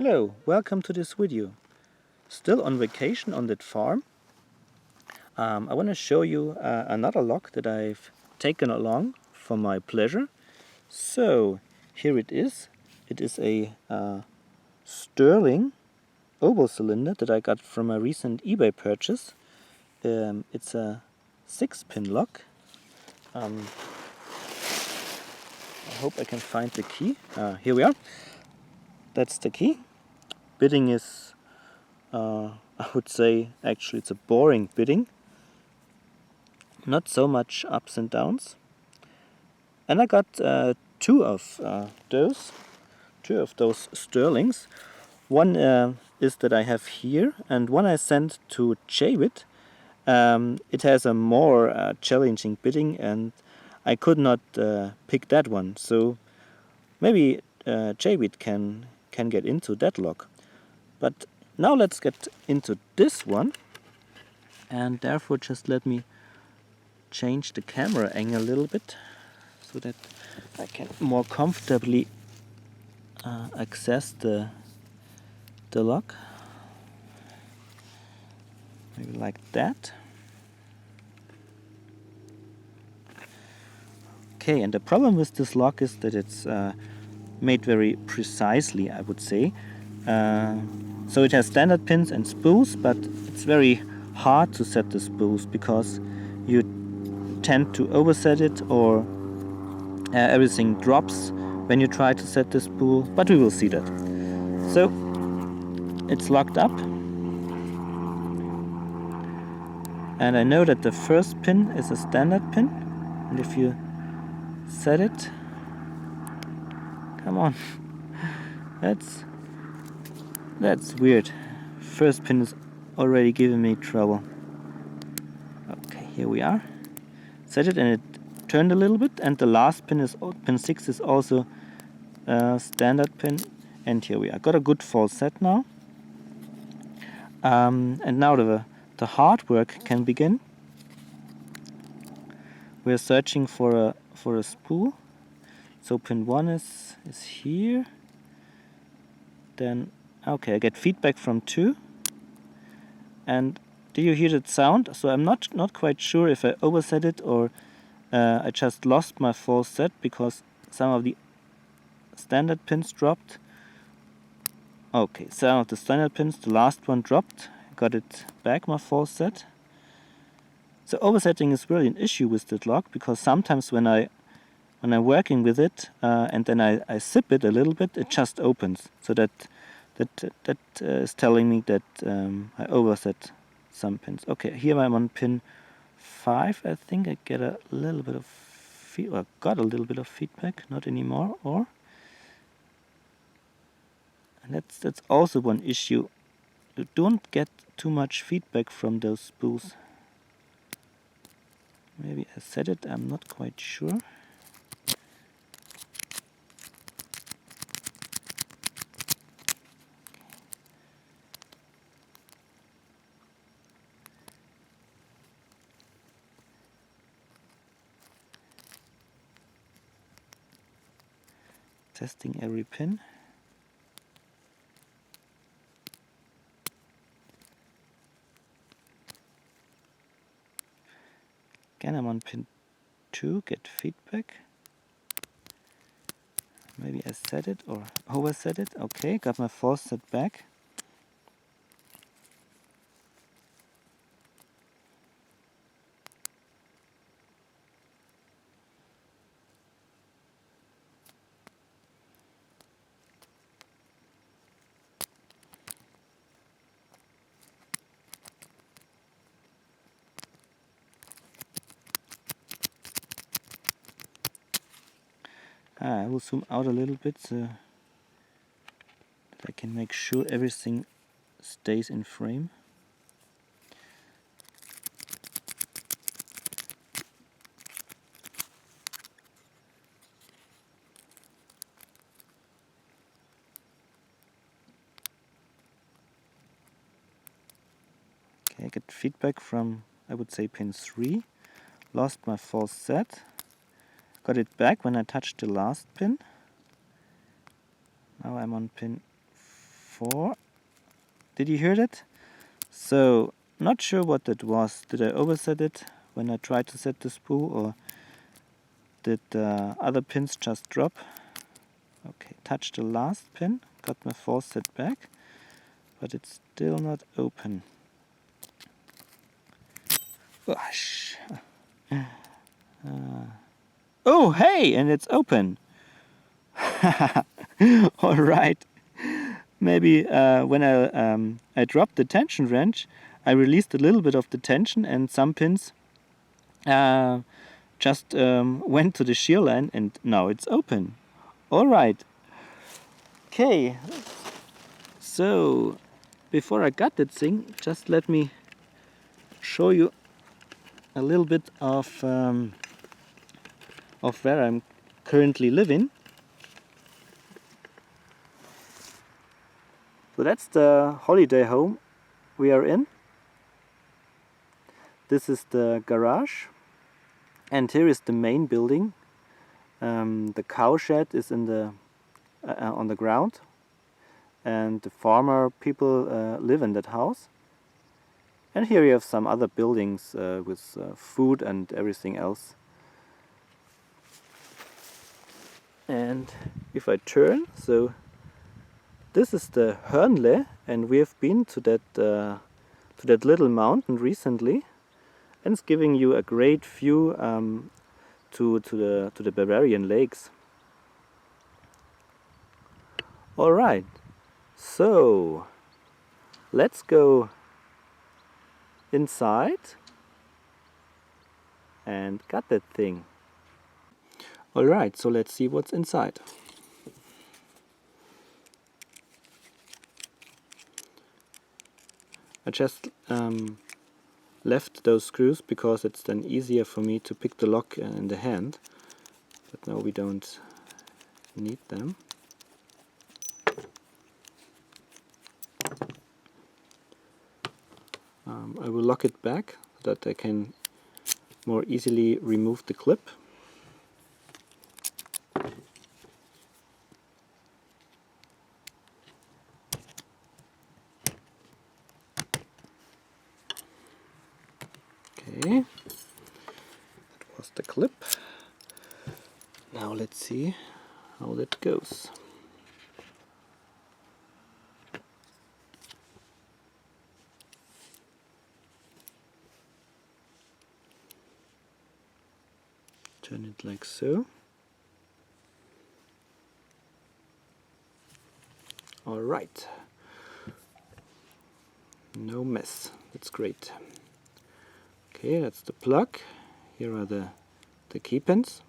Hello, welcome to this video. Still on vacation on that farm. I want to show you another lock that I've taken along for my pleasure. So here it is. It is a Sterling oval cylinder that I got from a recent eBay purchase. It's a 6-pin lock. I hope I can find the key. Here we are. That's the key. Bidding is, I would say, actually it's a boring bidding. Not so much ups and downs. And I got two of those Sterlings. One is that I have here, and one I sent to Javid. It has a more challenging bidding, and I could not pick that one. So maybe Javid can get into that lock. But now let's get into this one, and therefore just let me change the camera angle a little bit so that I can more comfortably access the lock. Maybe like that. Okay, and the problem with this lock is that it's made very precisely, I would say. So it has standard pins and spools, but it's very hard to set the spools because you tend to overset it, or everything drops when you try to set the spool, but we will see that. So it's locked up, and I know that the first pin is a standard pin, and if you set it, come on, that's weird. First pin is already giving me trouble. Okay, here we are. Set it, and it turned a little bit, and the last pin is pin 6 is also a standard pin, and here we are. Got a good false set now. And now the hard work can begin. We're searching for a spool. So pin 1 is here. Then okay, I get feedback from 2. And do you hear that sound? So I'm not quite sure if I overset it or I just lost my false set because some of the standard pins dropped. Okay, some of the standard pins, the last one dropped. Got it back, my false set. So oversetting is really an issue with that lock, because sometimes when I'm working with it and then I zip it a little bit, it just opens. So that is telling me that I overset some pins. Okay, here I'm on pin 5. I think I get a little bit of got a little bit of feedback. Not anymore, or. And that's also one issue. You don't get too much feedback from those spools. Maybe I said it, I'm not quite sure. Testing every pin. Again, I'm on pin 2, get feedback. Maybe I set it or overset it. Okay, got my false set back. I will zoom out a little bit so that I can make sure everything stays in frame. Okay, I get feedback from, I would say, pin 3. Lost my false set. Got it back when I touched the last pin. Now I'm on pin 4. Did you hear that? So, not sure what that was. Did I overset it when I tried to set the spool, or did other pins just drop? Okay, touch the last pin, got my false set back, but it's still not open. Gosh. Oh, hey, and it's open. All right. Maybe when I dropped the tension wrench, I released a little bit of the tension, and some pins just went to the shear line, and now it's open. All right. Okay. So before I got that thing, just let me show you a little bit of where I'm currently living. So that's the holiday home we are in. This is the garage, and here is the main building. The cow shed is in the on the ground, and the farmer people live in that house. And here you have some other buildings with food and everything else. And if I turn, so this is the Hörnle, and we have been to that little mountain recently, and it's giving you a great view to the Bavarian lakes. All right, so let's go inside and got that thing. All right, so let's see what's inside. I just left those screws because it's then easier for me to pick the lock in the hand, but now we don't need them. I will lock it back so that I can more easily remove the clip. Okay, that was the clip. Now let's see how that goes. Turn it like so. All right. No mess. That's great. Okay, that's the plug. Here are the key pins.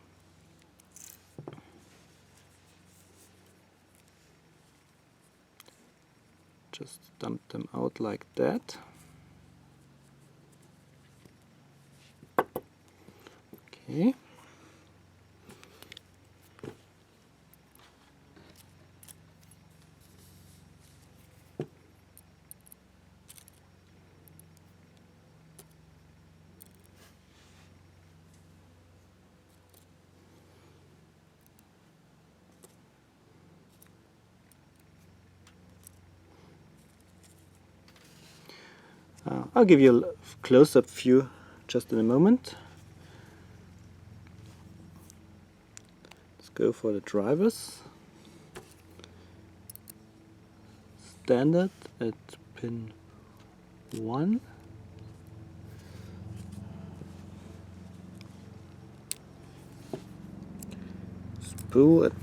Just dump them out like that. Okay. I'll give you a close-up view just in a moment. Let's go for the drivers. Standard at pin 1. Spool at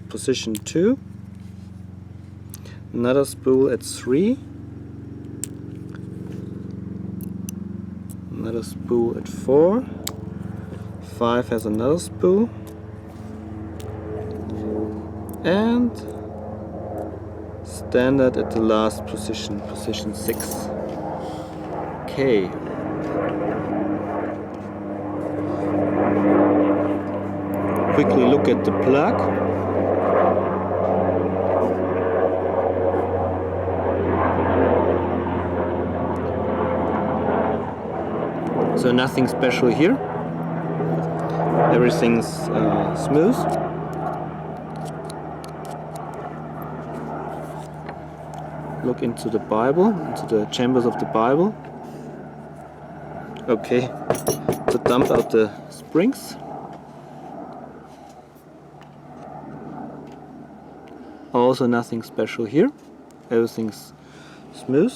position 2. Another spool at 3. Another spool at 4. 5 has another spool. And standard at the last position, position 6. Okay. Quickly look at the plug. So nothing special here. Everything's smooth. look into the Bible, into the chambers of the Bible. Okay, to dump out the springs. Also nothing special here, everything's smooth.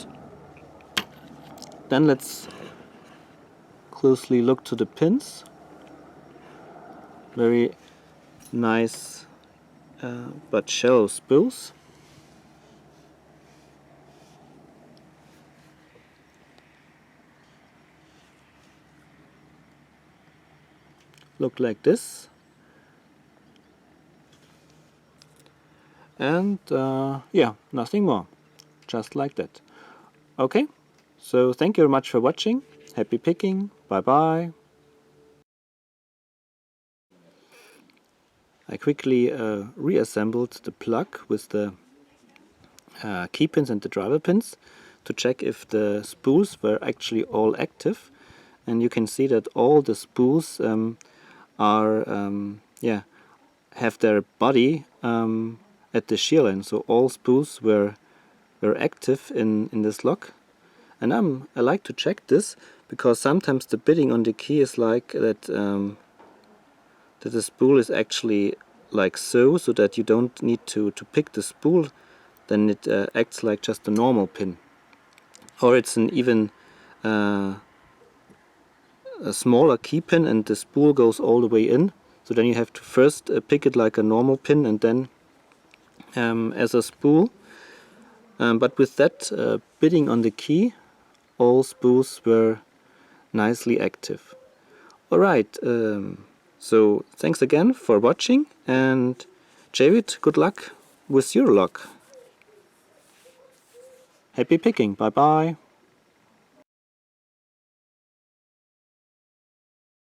Then let's closely look to the pins. Very nice but shallow spools. Look like this. And yeah, nothing more, just like that. Okay, so thank you very much for watching. Happy picking, bye bye. I quickly reassembled the plug with the key pins and the driver pins to check if the spools were actually all active, and you can see that all the spools have their body at the shear line, so all spools were active in this lock. And I like to check this because sometimes the bidding on the key is like that, that the spool is actually like so that you don't need to pick the spool, then it acts like just a normal pin. Or it's an even a smaller key pin and the spool goes all the way in, so then you have to first pick it like a normal pin and then as a spool. But with that bidding on the key, all spools were nicely active. Alright, so thanks again for watching, and Javid, good luck with your lock. Happy picking, bye bye.